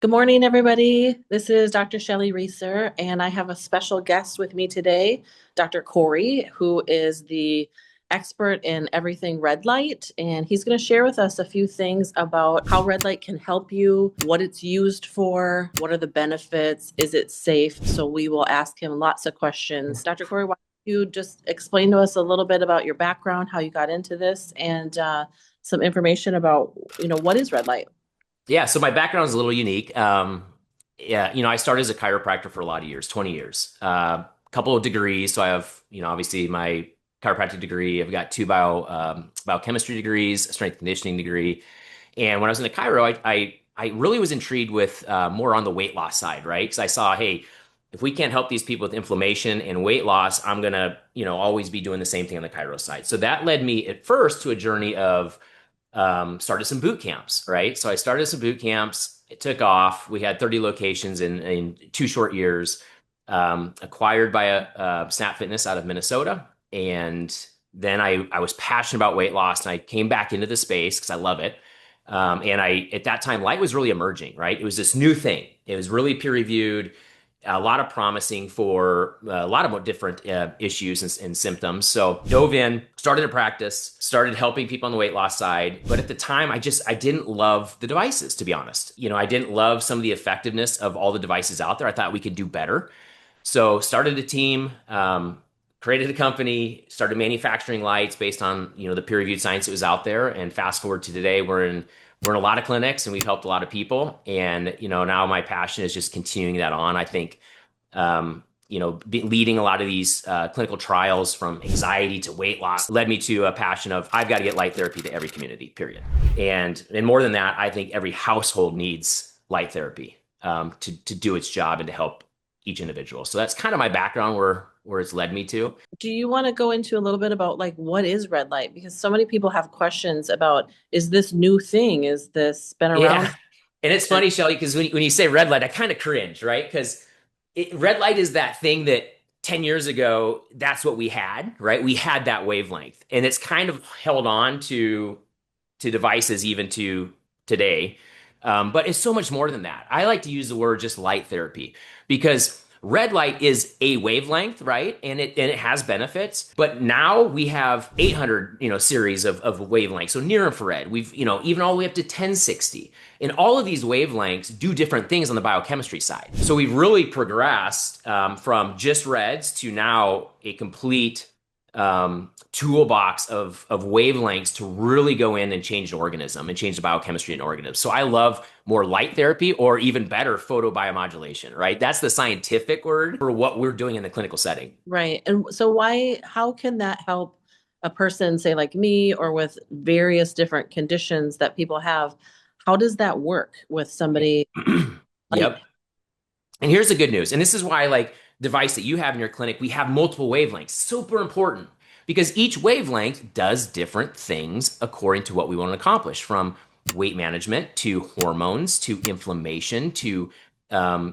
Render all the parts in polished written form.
Good morning, everybody. This is Dr. Shelly Reeser, and I have a special guest with me today, Dr. Corey, who is the expert in everything red light. And he's going to share with us a few things about how red light can help you, what it's used for, what are the benefits, is it safe? So we will ask him lots of questions. Dr. Corey, why don't you just explain to us a little bit about your background, how you got into this, and some information about, what is red light? Yeah, so my background is a little unique. Yeah, I started as a chiropractor for a lot of years, 20 years. Couple of degrees. So I have, obviously my chiropractic degree. I've got two biochemistry degrees, a strength conditioning degree. And when I was in the chiro, I really was intrigued with more on the weight loss side, right? Because I saw, hey, if we can't help these people with inflammation and weight loss, I'm gonna, always be doing the same thing on the chiro side. So that led me at first to a journey of started some boot camps, right? So I started some boot camps. It took off. We had 30 locations in 2 short years, acquired by a Snap Fitness out of Minnesota. And then I was passionate about weight loss and I came back into the space because I love it. At that time, light was really emerging, right? It was this new thing. It was really peer reviewed, a lot of promising for a lot of different issues and symptoms. So dove in, started a practice, started helping people on the weight loss side. But at the time, I didn't love the devices, to be honest. I didn't love some of the effectiveness of all the devices out there. I thought we could do better. So started a team, created a company, started manufacturing lights based on the peer reviewed science that was out there. And fast forward to today, we're in a lot of clinics and we've helped a lot of people. And, now my passion is just continuing that on. I think, leading a lot of these clinical trials from anxiety to weight loss led me to a passion of I've got to get light therapy to every community, period. And more than that, I think every household needs light therapy to do its job and to help each individual. So that's kind of my background where it's led me to. Do you want to go into a little bit about like what is red light? Because so many people have questions about, is this new thing? Is this been Yeah. around? And it's funny, Shelly, because when you say red light, I kind of cringe, right? Because red light is that thing that 10 years ago, that's what we had, right? We had that wavelength. And it's kind of held on to devices even to today. But it's so much more than that. I like to use the word just light therapy because red light is a wavelength, right? And it has benefits. But now we have 800, series of wavelengths. So near infrared, we've, even all the way up to 1060. And all of these wavelengths do different things on the biochemistry side. So we've really progressed from just reds to now a complete toolbox of wavelengths to really go in and change an organism and change the biochemistry in organisms. So I love more light therapy or even better photobiomodulation, right? That's the scientific word for what we're doing in the clinical setting. Right. And so how can that help a person, say like me, or with various different conditions that people have? How does that work with somebody like, Yep. And here's the good news. And this is why, like, device that you have in your clinic, we have multiple wavelengths. Super important because each wavelength does different things according to what we want to accomplish, from weight management to hormones to inflammation to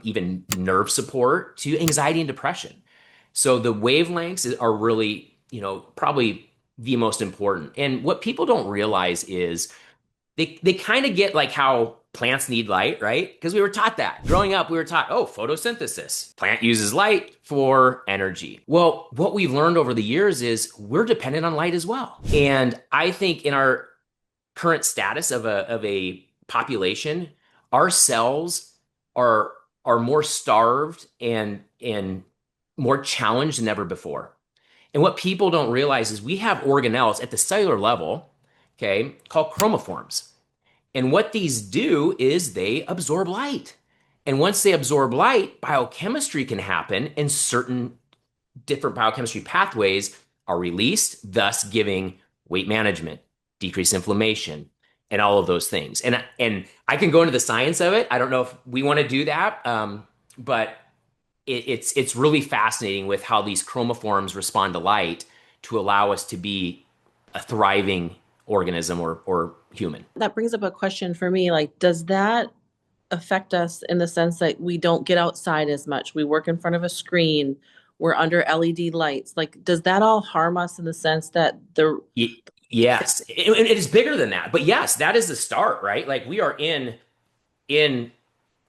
even nerve support to anxiety and depression. So the wavelengths are really, probably the most important. And what people don't realize is they kind of get like how plants need light, right? Because we were taught that. Growing up, we were taught, oh, photosynthesis. Plant uses light for energy. Well, what we've learned over the years is we're dependent on light as well. And I think in our current status of a population, our cells are more starved and more challenged than ever before. And what people don't realize is we have organelles at the cellular level, okay, called chromophores. And what these do is they absorb light. And once they absorb light, biochemistry can happen, and certain different biochemistry pathways are released, thus giving weight management, decreased inflammation, and all of those things. And I can go into the science of it. I don't know if we want to do that, but it's really fascinating with how these chromophores respond to light to allow us to be a thriving organism or human. that brings up a question for me, like, does that affect us in the sense that we don't get outside as much? We work in front of a screen, we're under LED lights. Like, does that all harm us in the sense that Yes, it is bigger than that, but yes, that is the start, right? Like we are in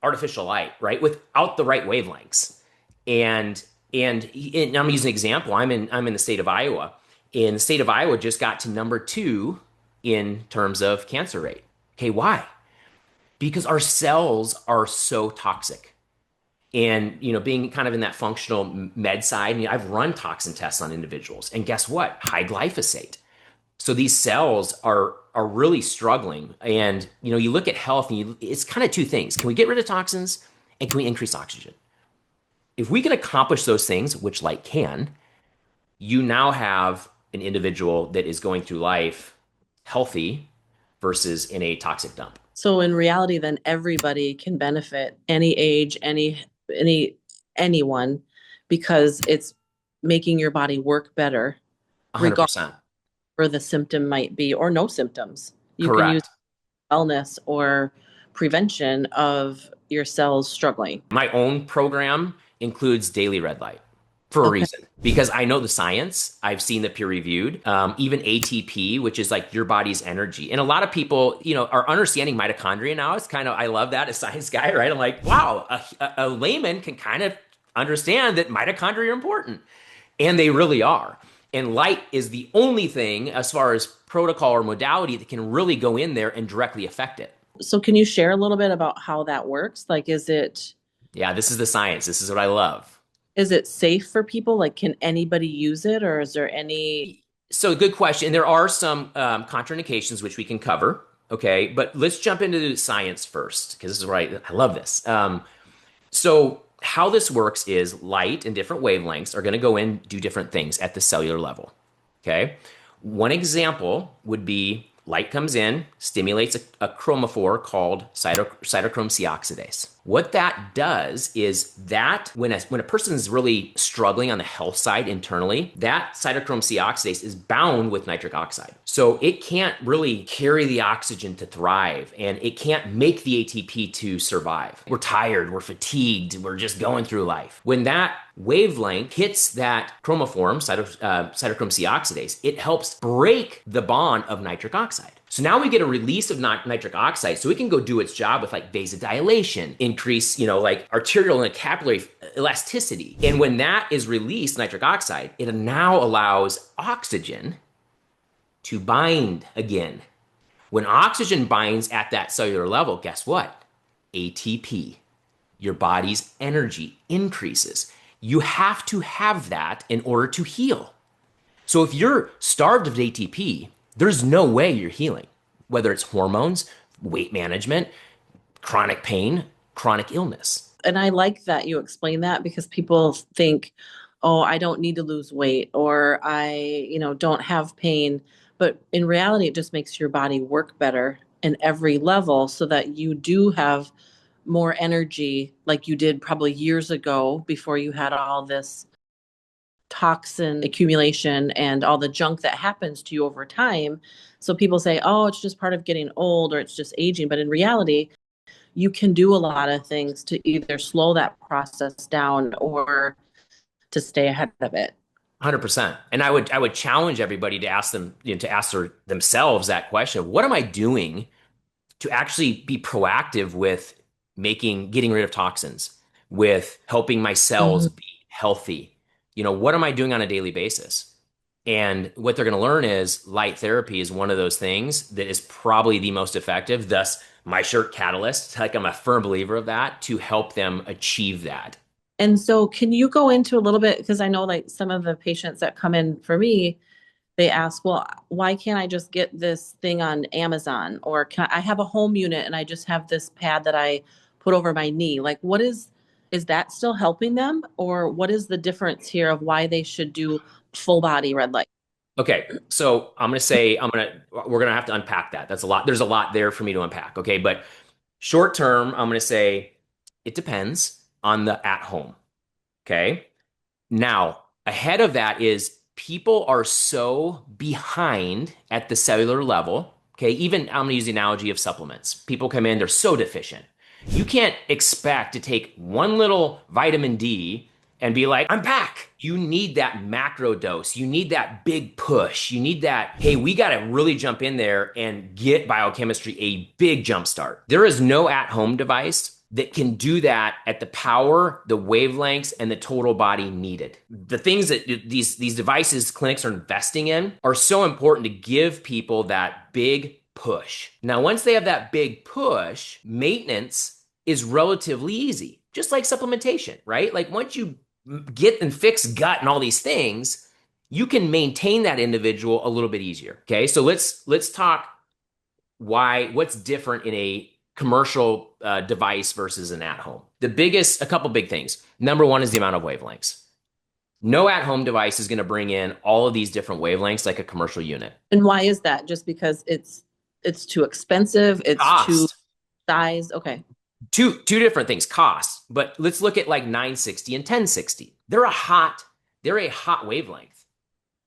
artificial light, right? Without the right wavelengths. And and I'm using an example. I'm in the state of Iowa. And the state of Iowa just got to number 2 in terms of cancer rate. Okay, why? Because our cells are so toxic. And being kind of in that functional med side, I've run toxin tests on individuals, and guess what? High glyphosate. So these cells are really struggling. And you look at health, and it's kind of two things: can we get rid of toxins, and can we increase oxygen? If we can accomplish those things, which light can, you now have an individual that is going through life healthy versus in a toxic dump. So in reality, then everybody can benefit, any age, any anyone, because it's making your body work better, regardless 100%. where the symptom might be, or no symptoms. You can use Correct. wellness or prevention of your cells struggling. My own program includes daily red light for a Okay. reason, because I know the science. I've seen the peer reviewed, even ATP, which is like your body's energy. And a lot of people, are understanding mitochondria now. It's kind of, I love that, a science guy, right? I'm like, wow, a layman can kind of understand that mitochondria are important. And they really are. And light is the only thing, as far as protocol or modality, that can really go in there and directly affect it. So can you share a little bit about how that works? Like, Yeah, this is the science. This is what I love. is it safe for people? Like, can anybody use it, or is there any? So, good question. There are some contraindications which we can cover. Okay, but let's jump into the science first, because this is where I love this. So, how this works is light and different wavelengths are going to go in, do different things at the cellular level. Okay, one example would be light comes in, stimulates a chromophore called cytochrome C oxidase. What that does is that when a person is really struggling on the health side internally, that cytochrome C oxidase is bound with nitric oxide. So it can't really carry the oxygen to thrive, and it can't make the ATP to survive. We're tired, we're fatigued, we're just going through life. When that wavelength hits that chromophore, cytochrome C oxidase, it helps break the bond of nitric oxide. So now we get a release of nitric oxide, so it can go do its job with like vasodilation, increase, like arterial and capillary elasticity. And when that is released, nitric oxide, it now allows oxygen to bind again. When oxygen binds at that cellular level, guess what? ATP, your body's energy, increases. You have to have that in order to heal. So if you're starved of ATP, there's no way you're healing, whether it's hormones, weight management, chronic pain, chronic illness. And I like that you explain that, because people think, oh, I don't need to lose weight, or don't have pain. But in reality, it just makes your body work better in every level, so that you do have more energy like you did probably years ago, before you had all this toxin accumulation and all the junk that happens to you over time. So people say, oh, it's just part of getting old, or it's just aging. But in reality, you can do a lot of things to either slow that process down or to stay ahead of it. 100%. And I would challenge everybody to ask them, to ask themselves that question of, what am I doing to actually be proactive with getting rid of toxins, with helping my cells Mhm. be healthy? What am I doing on a daily basis? And what they're going to learn is light therapy is one of those things that is probably the most effective. Thus, my shirt catalyst, like I'm a firm believer of that, to help them achieve that. And so can you go into a little bit, because I know like some of the patients that come in for me, they ask, well, why can't I just get this thing on Amazon? Or I have a home unit and I just have this pad that I put over my knee? Like, is that still helping them? Or what is the difference here of why they should do full body red light? Okay, so we're gonna have to unpack that. That's a lot. There's a lot there for me to unpack. Okay, but short term, I'm gonna say it depends on the at home. Okay. Now, ahead of that is people are so behind at the cellular level. Okay. Even I'm going to use the analogy of supplements. People come in, they're so deficient. You can't expect to take one little vitamin D and be like, I'm back. You need that macro dose. You need that big push. You need that, hey, we got to really jump in there and get biochemistry a big jump start. There is no at home device that can do that at the power, the wavelengths, and the total body needed. The things that these devices clinics are investing in are so important to give people that big push. Now, once they have that big push, maintenance is relatively easy, just like supplementation, right? Like once you get and fix gut and all these things, you can maintain that individual a little bit easier. Okay, so let's talk what's different in a commercial device versus an at-home. A couple big things. Number one is the amount of wavelengths. No at-home device is going to bring in all of these different wavelengths like a commercial unit. And why is that? Just because it's too expensive, it's too Cost. size. Okay. Two different things, cost. But let's look at like 960 and 1060. They're a hot wavelength.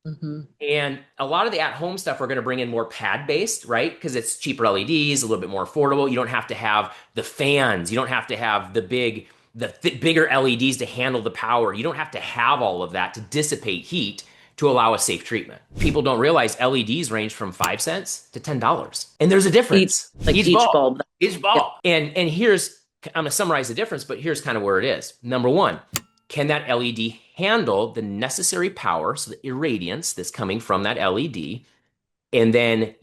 Mm-hmm. And a lot of the at-home stuff we're going to bring in more pad-based, right? Because it's cheaper LEDs, a little bit more affordable. You don't have to have the fans. You don't have to have the bigger LEDs to handle the power. You don't have to have all of that to dissipate heat to allow a safe treatment. People don't realize LEDs range from 5 cents to $10. And there's a difference. Each bulb. Each bulb. Yeah. And I'm going to summarize the difference, but here's kind of where it is. Number one, can that LED handle the necessary power, so the irradiance that's coming from that LED? And then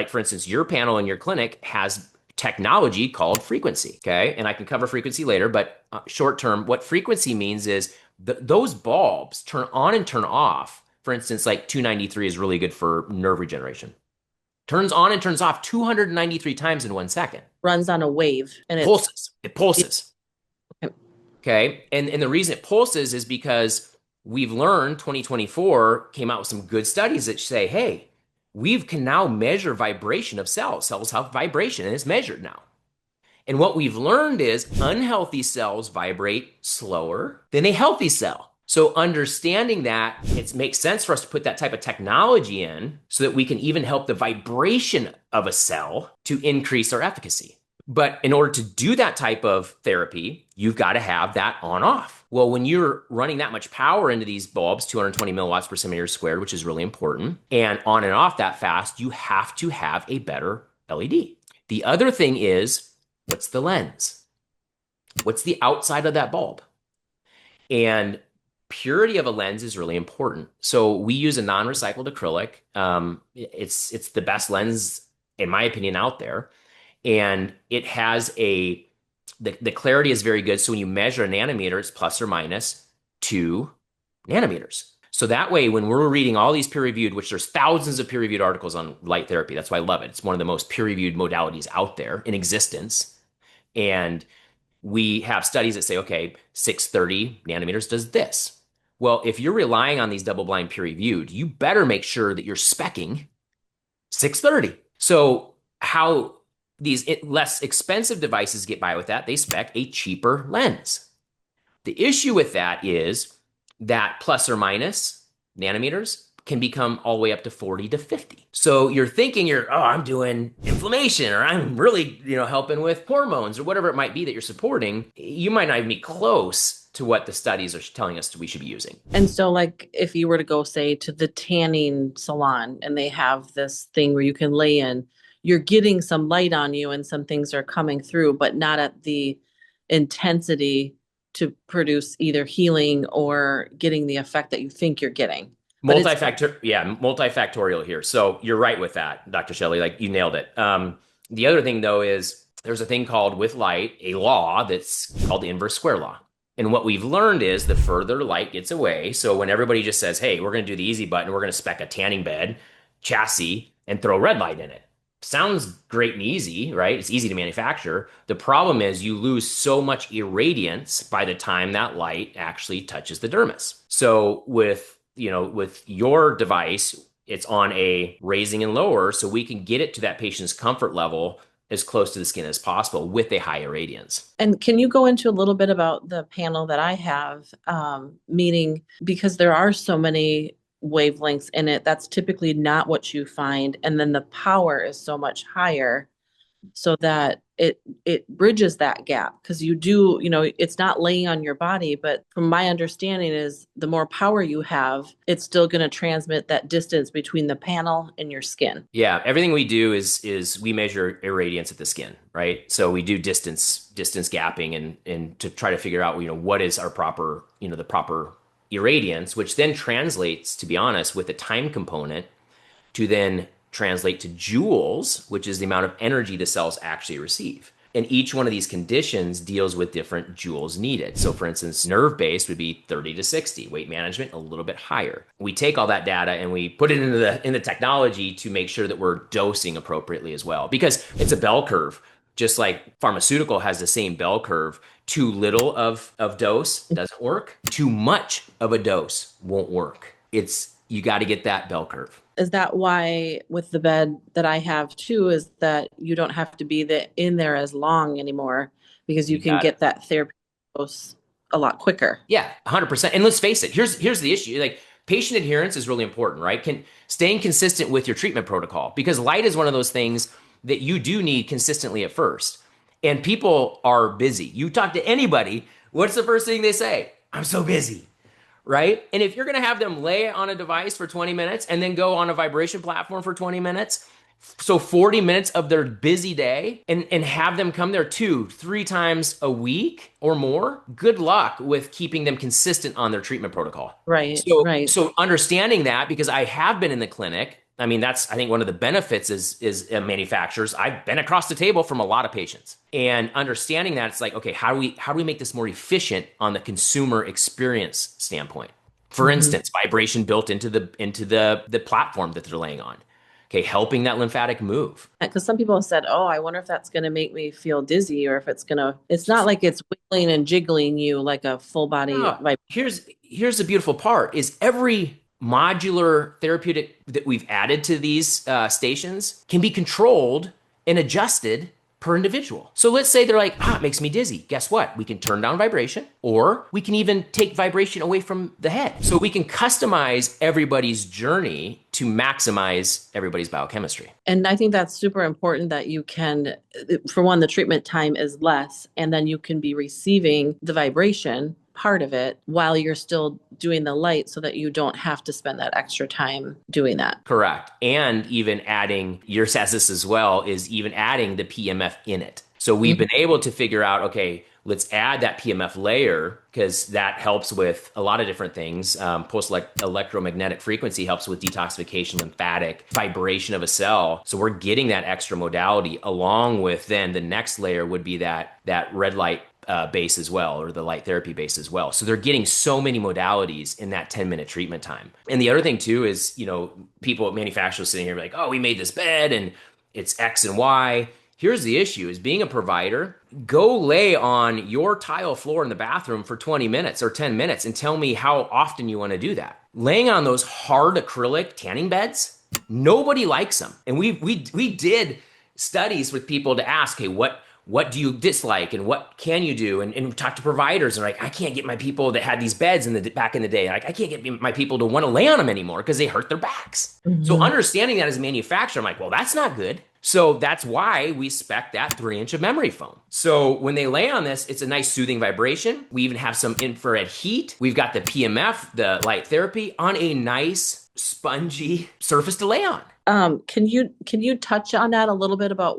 for instance, your panel in your clinic has technology called frequency, okay? And I can cover frequency later, but short term, what frequency means is those bulbs turn on and turn off. For instance, like 293 is really good for nerve regeneration. Turns on and turns off 293 times in 1 second. Runs on a wave. And it pulses. Okay. And the reason it pulses is because we've learned 2024 came out with some good studies that say, hey, we can now measure vibration of cells. Cells have vibration and it's measured now. And what we've learned is unhealthy cells vibrate slower than a healthy cell. So understanding that, it makes sense for us to put that type of technology in so that we can even help the vibration of a cell to increase our efficacy. But in order to do that type of therapy, you've got to have that on off. Well, when you're running that much power into these bulbs, 220 milliwatts per centimeter squared, which is really important, and on and off that fast, you have to have a better LED. The other thing is, what's the lens? What's the outside of that bulb? And purity of a lens is really important. So we use a non-recycled acrylic. It's the best lens, in my opinion, out there. And it has the clarity is very good. So when you measure a nanometer, it's plus or minus 2 nanometers. So that way, when we're reading all these peer-reviewed, which there's thousands of peer-reviewed articles on light therapy, that's why I love it. It's one of the most peer-reviewed modalities out there in existence. And we have studies that say, okay, 630 nanometers does this. Well, if you're relying on these double-blind peer-reviewed, you better make sure that you're speccing 630. So how these less expensive devices get by with that, they spec a cheaper lens. The issue with that is that plus or minus nanometers can become all the way up to 40 to 50. So you're thinking I'm doing inflammation, or I'm really, helping with hormones or whatever it might be that you're supporting. You might not even be close to what the studies are telling us we should be using. And so like if you were to go say to the tanning salon and they have this thing where you can lay in, you're getting some light on you and some things are coming through, but not at the intensity to produce either healing or getting the effect that you think you're getting. Multifactorial here. So you're right with that, Dr. Shelly, like you nailed it. The other thing though is there's a thing called with light, a law that's called the inverse square law. And what we've learned is the further light gets away. So when everybody just says, hey, we're going to do the easy button, we're going to spec a tanning bed chassis and throw red light in it. Sounds great and easy, right? It's easy to manufacture. The problem is you lose so much irradiance by the time that light actually touches the dermis. So with your device, it's on a raising and lower, so we can get it to that patient's comfort level as close to the skin as possible with a high irradiance. And can you go into a little bit about the panel that I have, meaning because there are so many wavelengths in it, that's typically not what you find. And then the power is so much higher so that it bridges that gap, because you do, it's not laying on your body, but from my understanding is the more power you have, it's still going to transmit that distance between the panel and your skin. Yeah, everything we do is we measure irradiance at the skin, right? So we do distance distance gapping and to try to figure out, what is our proper, the proper irradiance, which then translates, to be honest, with the time component to then translate to joules, which is the amount of energy the cells actually receive. And each one of these conditions deals with different joules needed. So for instance, nerve-based would be 30 to 60, weight management a little bit higher. We take all that data and we put it in the technology to make sure that we're dosing appropriately as well, because it's a bell curve. Just like pharmaceutical has the same bell curve. Too little of dose doesn't work. Too much of a dose won't work. You got to get that bell curve. Is that why with the bed that I have too, is that you don't have to be in there as long anymore because you can got it. get that therapy dose a lot quicker? Yeah, 100%. And let's face it, here's the issue. Like, patient adherence is really important, right? Staying consistent with your treatment protocol, because light is one of those things that you do need consistently at first. And people are busy. You talk to anybody, what's the first thing they say? I'm so busy. Right? And if you're going to have them lay on a device for 20 minutes and then go on a vibration platform for 20 minutes, so 40 minutes of their busy day, and have them come there 2-3 times a week or more, good luck with keeping them consistent on their treatment protocol. Right, So, right. so understanding that, because I have been in the clinic, I mean, that's, I think, one of the benefits is manufacturers. I've been across the table from a lot of patients, and understanding that, it's like, okay, how do we make this more efficient on the consumer experience standpoint? For instance, vibration built into the platform that they're laying on. Okay, helping that lymphatic move. Because some people have said, oh, I wonder if that's going to make me feel dizzy, or if it's not like it's wiggling and jiggling you like a full body No, here's the beautiful part is every modular therapeutic that we've added to these stations can be controlled and adjusted per individual. So let's say they're like, it makes me dizzy. Guess what? We can turn down vibration, or we can even take vibration away from the head. So we can customize everybody's journey to maximize everybody's biochemistry. And I think that's super important that you can, for one, the treatment time is less, and then you can be receiving the vibration part of it while you're still doing the light, so that you don't have to spend that extra time doing that. Correct. And even adding, yours has this as well, is even adding the PMF in it. So we've been able to figure out, okay, let's add that PMF layer, because that helps with a lot of different things. Electromagnetic frequency helps with detoxification, lymphatic, vibration of a cell. So we're getting that extra modality, along with then the next layer would be that red light base as well, or the light therapy base as well. So they're getting so many modalities in that 10-minute treatment time. And the other thing too is, people at manufacturers sitting here like, oh, we made this bed and it's X and Y. Here's the issue is, being a provider, go lay on your tile floor in the bathroom for 20 minutes or 10 minutes and tell me how often you want to do that. Laying on those hard acrylic tanning beds, nobody likes them. And we did studies with people to ask, hey, what do you dislike and what can you do? And talk to providers, and like, I can't get my people that had these beds back in the day. Like, I can't get my people to want to lay on them anymore because they hurt their backs. So understanding that as a manufacturer, I'm like, well, that's not good. So that's why we spec that 3-inch of memory foam. So when they lay on this, it's a nice soothing vibration. We even have some infrared heat. We've got the PMF, the light therapy, on a nice spongy surface to lay on. Can you touch on that a little bit about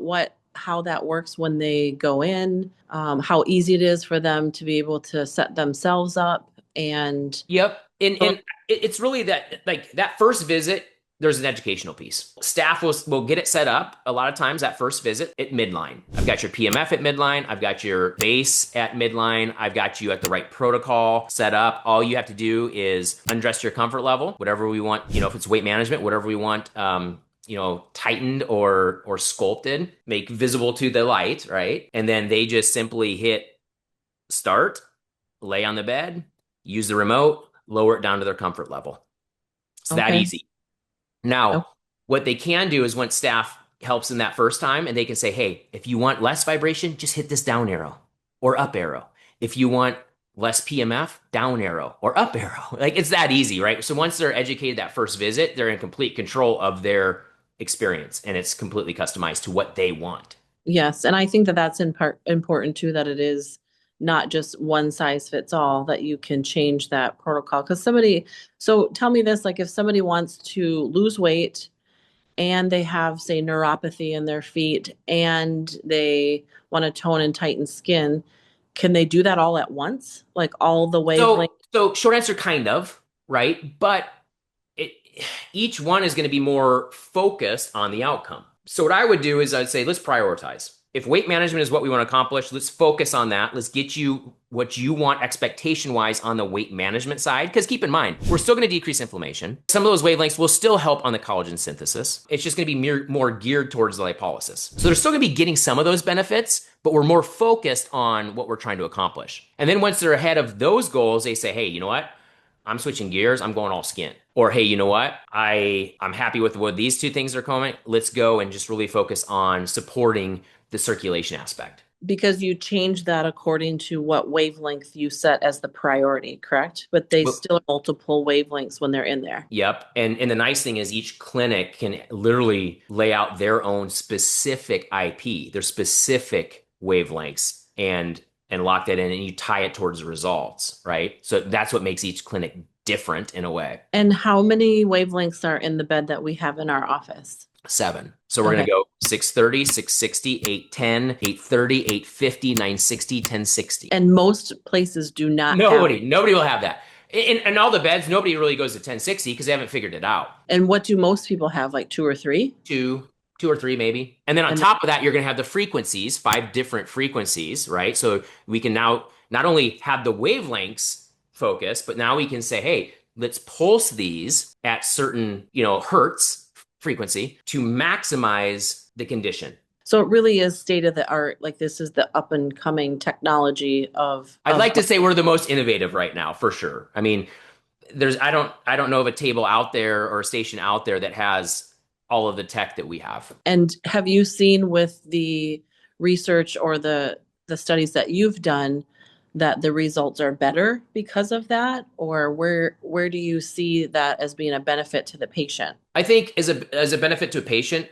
how that works when they go in, how easy it is for them to be able to set themselves up? And yep. And it's really that, like, that first visit, there's an educational piece. Staff will get it set up a lot of times that first visit at midline. I've got your PMF at midline. I've got your base at midline. I've got you at the right protocol set up. All you have to do is undress your comfort level, whatever we want, if it's weight management, whatever we want, tightened or sculpted, make visible to the light, right? And then they just simply hit start, lay on the bed, use the remote, lower it down to their comfort level. It's that easy. Now, what they can do is, once staff helps in that first time, and they can say, hey, if you want less vibration, just hit this down arrow or up arrow. If you want less PMF, down arrow or up arrow. Like, it's that easy, right? So once they're educated that first visit, they're in complete control of their experience, and it's completely customized to what they want. Yes. And I think that that's in part important too, that it is not just one size fits all, that you can change that protocol. So tell me this, like, if somebody wants to lose weight and they have, say, neuropathy in their feet and they want to tone and tighten skin, can they do that all at once? Like all the wavelengths? So short answer, kind of, right? But it, each one is going to be more focused on the outcome. So what I would do is I'd say, let's prioritize. If weight management is what we want to accomplish, let's focus on that. Let's get you what you want expectation wise on the weight management side. Because keep in mind, we're still going to decrease inflammation. Some of those wavelengths will still help on the collagen synthesis. It's just going to be more geared towards the lipolysis. So they're still going to be getting some of those benefits, but we're more focused on what we're trying to accomplish. And then once they're ahead of those goals, they say, hey, you know what? I'm switching gears. I'm going all skin. Or hey, you know what? I'm happy with what these two things are coming. Let's go and just really focus on supporting the circulation aspect. Because you change that according to what wavelength you set as the priority, correct? But they Well, still have multiple wavelengths when they're in there. yep. And the nice thing is each clinic can literally lay out their own specific IP, their specific wavelengths and lock that in and you tie it towards the results, right? So that's what makes each clinic different in a way. And how many wavelengths are in the bed that we have in our office? 7. So we're Okay. going to go 630, 660, 810, 830, 850, 960, 1060. And most places do not Nobody will have that. In all the beds, nobody really goes to 1060 because they haven't figured it out. And what do most people have? Like 2 or 3? Two or three maybe. And then on And top of that, you're going to have the frequencies, 5 different frequencies, right? So we can now not only have the wavelengths focus, but now we can say, hey, let's pulse these at certain, hertz frequency to maximize the condition. so it really is state of the art. Like this is the up and coming technology I'd like to say we're the most innovative right now, for sure. I mean, I don't know of a table out there or a station out there that has all of the tech that we have. And have you seen with the research or the studies that you've done that the results are better because of that? Or where do you see that as being a benefit to the patient? I think as a benefit to a patient,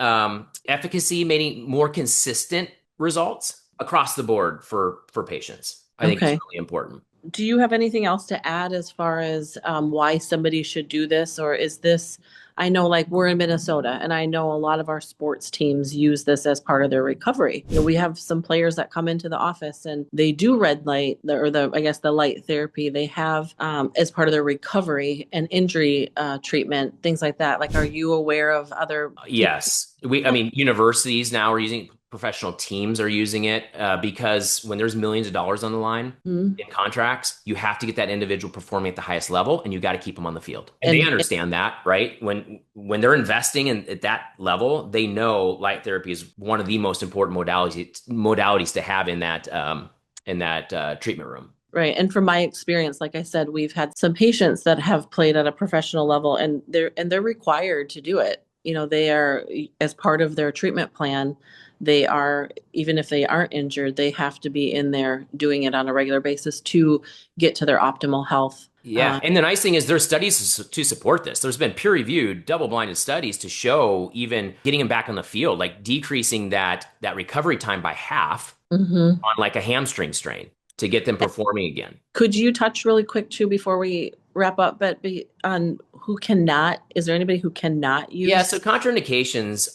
efficacy, meaning more consistent results across the board for patients. I think it's Okay. really important. Do you have anything else to add as far as why somebody should do this? Or is this, I know like we're in Minnesota and I know a lot of our sports teams use this as part of their recovery. We have some players that come into the office and they do red light or I guess the light therapy they have as part of their recovery and injury treatment, things like that. Like, are you aware of other? Yes. I mean, universities now are using professional teams are using it because when there's millions of dollars on the line Mhm. in contracts, you have to get that individual performing at the highest level and you got to keep them on the field. And they And understand that, right? When they're investing at that level, they know light therapy is one of the most important modalities to have in that treatment room. right. And from my experience, like I said, we've had some patients that have played at a professional level and they're required to do it. They are as part of their treatment plan, they are, even if they aren't injured, they have to be in there doing it on a regular basis to get to their optimal health. Yeah. And the nice thing is there's studies to support this. There's been peer-reviewed, double-blinded studies to show even getting them back on the field, like decreasing that recovery time by half Mhm. on like a hamstring strain to get them performing again. Could you touch really quick too before we wrap up, but on who cannot, is there anybody who cannot use? Yeah, so contraindications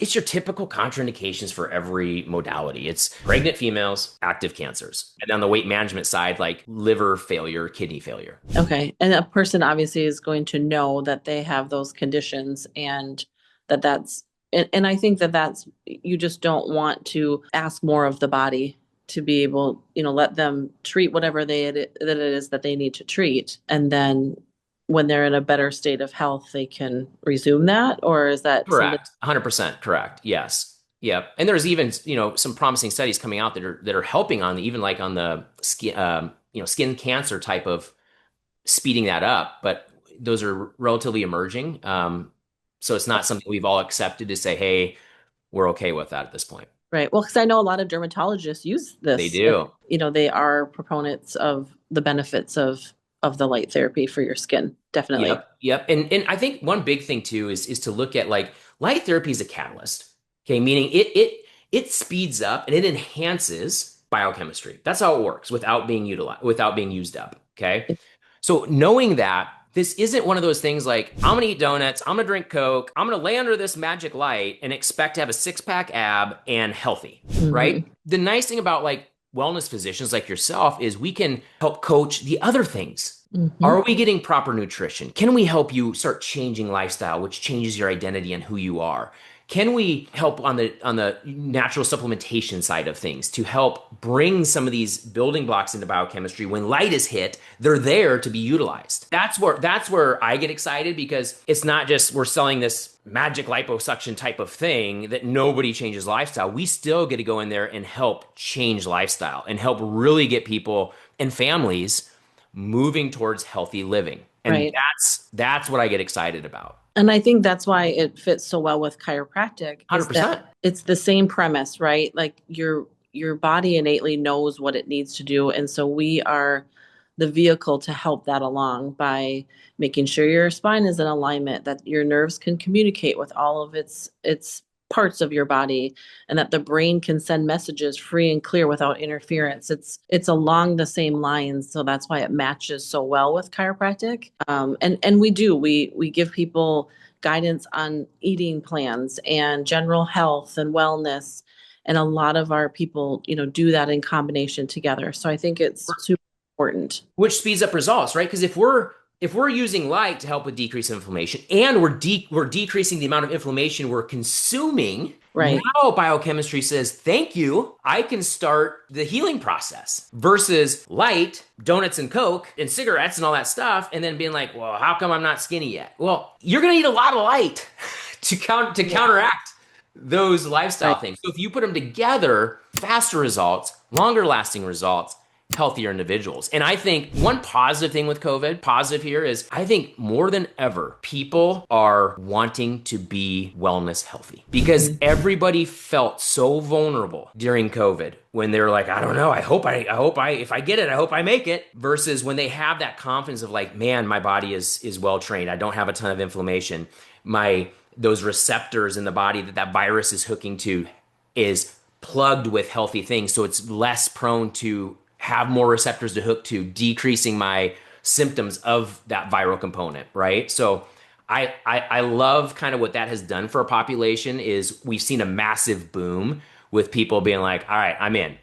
it's your typical contraindications for every modality. It's pregnant females, active cancers. And on the weight management side, like liver failure, kidney failure. Okay. And a person obviously is going to know that they have those conditions and and I think that's, you just don't want to ask more of the body to be able, let them treat whatever that it is that they need to treat. And then when they're in a better state of health, they can resume that? Or is that something? Correct. 100% correct. Yes. Yep. And there's even, some promising studies coming out that are helping on even like on the skin cancer type of speeding that up, but those are relatively emerging. So it's not something we've all accepted to say, hey, we're okay with that at this point. Right. Well, because I know a lot of dermatologists use They this. do. They are proponents of the benefits of the light therapy for your skin. Definitely. Yep. Yep. And I think one big thing too is to look at like light therapy is a catalyst. Okay, meaning it speeds up and it enhances biochemistry. That's how it works without being used up. Okay. So knowing that, this isn't one of those things like, I'm going to eat donuts, I'm going to drink Coke, I'm going to lay under this magic light and expect to have a six-pack ab and healthy, right? Hmm. The nice thing about like wellness physicians like yourself is we can help coach the other things. Hmm. Are we getting proper nutrition? Can we help you start changing lifestyle, which changes your identity and who you are? Can we help on the natural supplementation side of things to help bring some of these building blocks into biochemistry? When light is hit, they're there to be utilized. That's where I get excited, because it's not just we're selling this magic liposuction type of thing that nobody changes lifestyle. We still get to go in there and help change lifestyle and help really get people and families moving towards healthy living. And Right. that's what I get excited about. And I think that's why it fits so well with chiropractic is that 100%. it's the same premise, right? Like your body innately knows what it needs to do. And so we are the vehicle to help that along by making sure your spine is in alignment, that your nerves can communicate with all of its parts of your body, and that the brain can send messages free and clear without interference. It's along the same lines, so that's why it matches so well with chiropractic. And we give people guidance on eating plans and general health and wellness, and a lot of our people, do that in combination together. So I think it's super important. Which speeds up results, right? Because if we're using light to help with decrease in inflammation, and we're decreasing the amount of inflammation we're consuming, Right. now biochemistry says, thank you, I can start the healing process. Versus light, donuts and Coke and cigarettes and all that stuff, and then being like, well, how come I'm not skinny yet? Well, you're gonna need a lot of light to Yeah. counteract those lifestyle Right. things. So if you put them together, faster results, longer lasting results, healthier individuals. And I think one positive thing with COVID, positive here, is I think more than ever, people are wanting to be wellness healthy, because Mhm. everybody felt so vulnerable during COVID when they were like, I don't know, if I get it, I hope I make it. Versus when they have that confidence of like, man, my body is well trained. I don't have a ton of inflammation. Those receptors in the body that virus is hooking to is plugged with healthy things. So it's less prone to have more receptors to hook to, decreasing my symptoms of that viral component, right? So I love kind of what that has done for a population. Is we've seen a massive boom with people being like, all right, I'm in.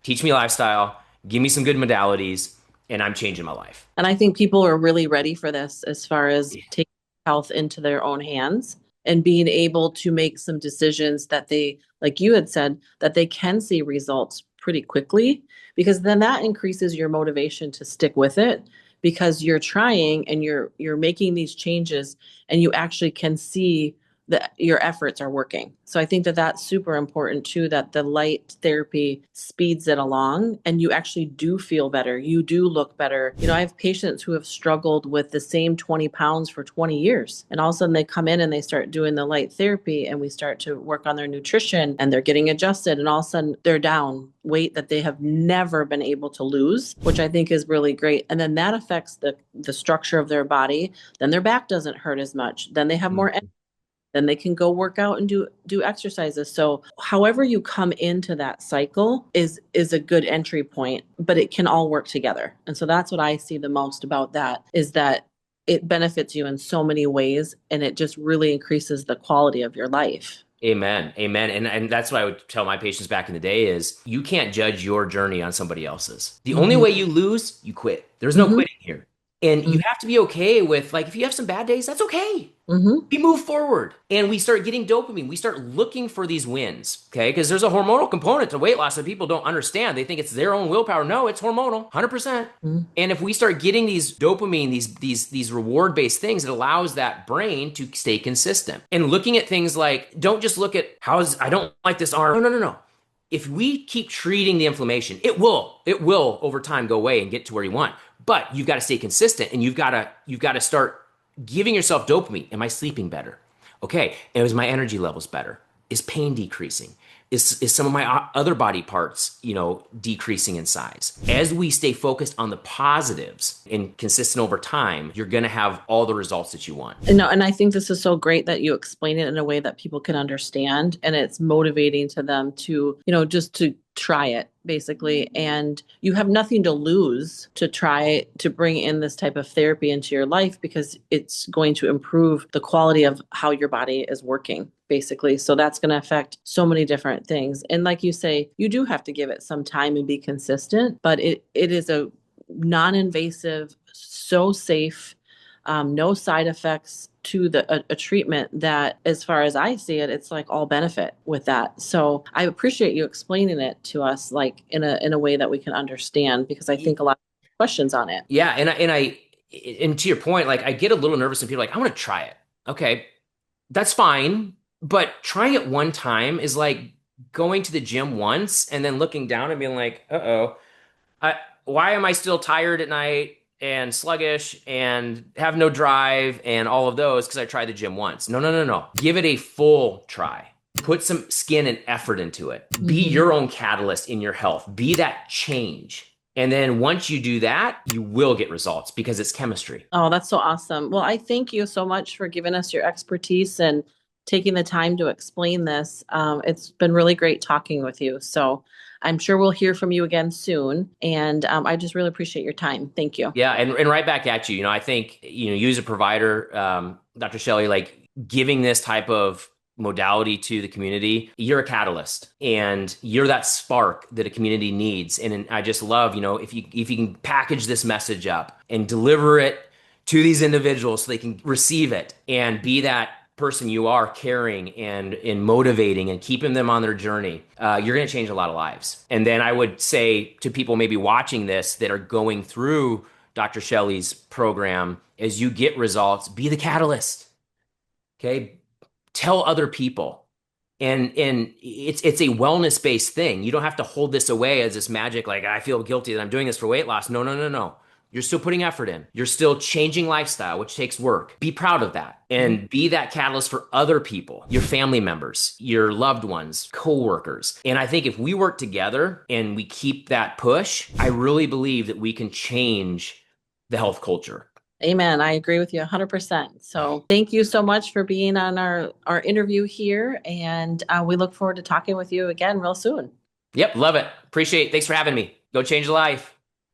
Teach me lifestyle, give me some good modalities, and I'm changing my life. And I think people are really ready for this as far as taking health into their own hands and being able to make some decisions that they, like you had said, that they can see results pretty quickly, because then that increases your motivation to stick with it, because you're trying and you're making these changes and you actually can see that your efforts are working. So I think that that's super important too, that the light therapy speeds it along and you actually do feel better. You do look better. I have patients who have struggled with the same 20 pounds for 20 years. And all of a sudden they come in and they start doing the light therapy and we start to work on their nutrition and they're getting adjusted. And all of a sudden they're down weight that they have never been able to lose, which I think is really great. And then that affects the structure of their body. Then their back doesn't hurt as much. Then they have more energy. Then they can go work out and do exercises. So however you come into that cycle is a good entry point, but it can all work together. And so that's what I see the most about that, is that it benefits you in so many ways and it just really increases the quality of your life. Amen. Amen. And that's what I would tell my patients back in the day is you can't judge your journey on somebody else's. The only Hmm. way you lose, you quit. There's no Hmm. quitting here. And you have to be okay with, like, if you have some bad days, that's okay. Hmm. We move forward and we start getting dopamine. We start looking for these wins, okay? Because there's a hormonal component to weight loss that people don't understand. They think it's their own willpower. No, it's hormonal, 100%. Hmm. And if we start getting these dopamine, these reward-based things, it allows that brain to stay consistent. And looking at things like, don't just look at I don't like this arm. No, no, no, no. If we keep treating the inflammation, it will over time go away and get to where you want. But you've got to stay consistent and you've got to start giving yourself dopamine. Am I sleeping better? Okay. And is my energy levels better? Is pain decreasing? Is some of my other body parts, decreasing in size? As we stay focused on the positives and consistent over time, you're going to have all the results that you want. And I think this is so great that you explain it in a way that people can understand, and it's motivating to them to, just to try it basically, and you have nothing to lose to try to bring in this type of therapy into your life because it's going to improve the quality of how your body is working basically. So that's going to affect so many different things. And like you say, you do have to give it some time and be consistent, but it is a non-invasive, so safe, no side effects to a treatment that, as far as I see it, it's like all benefit with that. So I appreciate you explaining it to us like in a way that we can understand, because I think a lot of questions on it. Yeah, and to your point, like I get a little nervous when people are like, I want to try it. Okay, that's fine, but trying it one time is like going to the gym once and then looking down and being like, uh-oh, I, why am I still tired at night and sluggish and have no drive and all of those because I tried the gym once? No, no, no, no. Give it a full try. Put some skin and effort into it. Be your own catalyst in your health. Be that change. And then once you do that, you will get results because it's chemistry. Oh, that's so awesome. Well, I thank you so much for giving us your expertise and taking the time to explain this. It's been really great talking with you. So I'm sure we'll hear from you again soon. And I just really appreciate your time. Thank you. Yeah, and right back at you. I think, you as a provider, Dr. Shelley, like giving this type of modality to the community, you're a catalyst and you're that spark that a community needs. And I just love, if you can package this message up and deliver it to these individuals so they can receive it and be that person you are, caring and motivating and keeping them on their journey, you're going to change a lot of lives. And then I would say to people maybe watching this that are going through Dr. Shelley's program, as you get results, be the catalyst. Okay, tell other people. And it's a wellness based thing. You don't have to hold this away as this magic, like I feel guilty that I'm doing this for weight loss. No, no, no, no. You're still putting effort in. You're still changing lifestyle, which takes work. Be proud of that and be that catalyst for other people, your family members, your loved ones, coworkers. And I think if we work together and we keep that push, I really believe that we can change the health culture. Amen. I agree with you 100%. So thank you so much for being on our interview here. And we look forward to talking with you again real soon. Yep, love it. Appreciate it. Thanks for having me. Go change a life.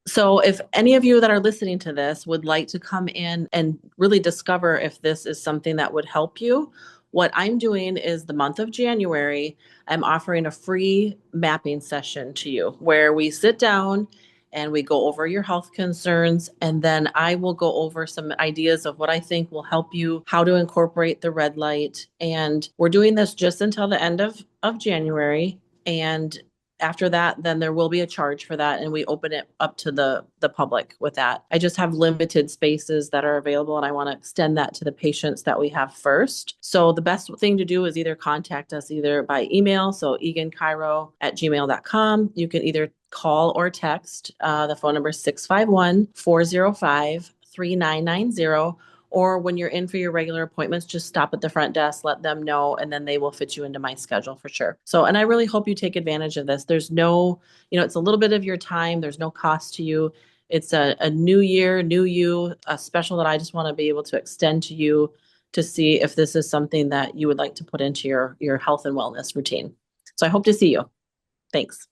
So if any of you that are listening to this would like to come in and really discover if this is something that would help you, what I'm doing is the month of January, I'm offering a free mapping session to you where we sit down and we go over your health concerns. And then I will go over some ideas of what I think will help you, how to incorporate the red light. And we're doing this just until the end of January. And after that, then there will be a charge for that, and we open it up to the public with that. I just have limited spaces that are available, and I want to extend that to the patients that we have first. So the best thing to do is either contact us either by email, so egancairo@gmail.com. You can either call or text. The phone number is 651-405-3990. Or when you're in for your regular appointments, just stop at the front desk, let them know, and then they will fit you into my schedule for sure. So, and I really hope you take advantage of this. There's no, it's a little bit of your time. There's no cost to you. It's a new year, new you, a special that I just want to be able to extend to you to see if this is something that you would like to put into your health and wellness routine. So I hope to see you. Thanks.